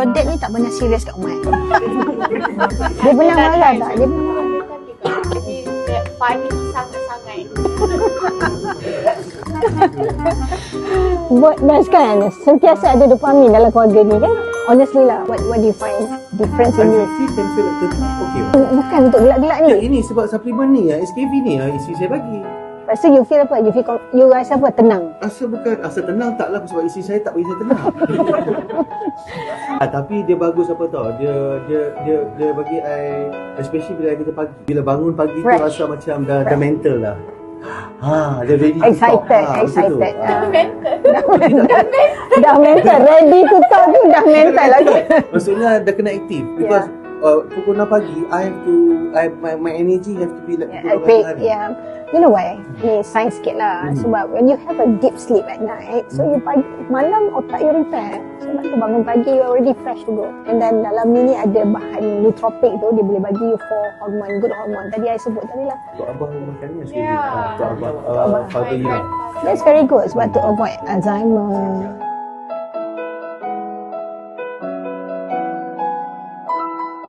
Dad ni tak pernah serius kat Umat. Dia pernah marah tak? Dia pernah marah. Jadi panik sangat-sangat. Buat best kan? Sentiasa ada dopamin dalam keluarga ni kan? Honestly lah, what do you find difference in you? I can feel like okay. Bukan untuk gelak-gelak ni. Ini sebab suplemen ni, SKV ni isteri saya bagi. Lepas tu you feel apa? You rasa apa? Tenang? Asa tenang taklah sebab isteri saya tak bagi saya tenang. Tapi dia bagus apa tau, dia bagi I, especially bila kita pagi, bila bangun pagi tu rasa macam dah mental lah. Dia ready excited, to talk. excited. Betul. Dah mental, ready to talk tu dah mental lagi. Maksudnya dah kena aktif because pukul 6 pagi my energy have to be like pukul 8 hari. You know why? Ni sains sikit lah. Sebab when you have a deep sleep at night, so you malam otak you repair. Sebab tu bangun pagi you already fresh to go. And then dalam ni ada bahan nootropic tu, dia boleh bagi you for hormone, good hormone. Tadi I sebut tadi lah. Untuk abah makan ni sekali. Untuk abah father you know. That's very good sebab to avoid Alzheimer.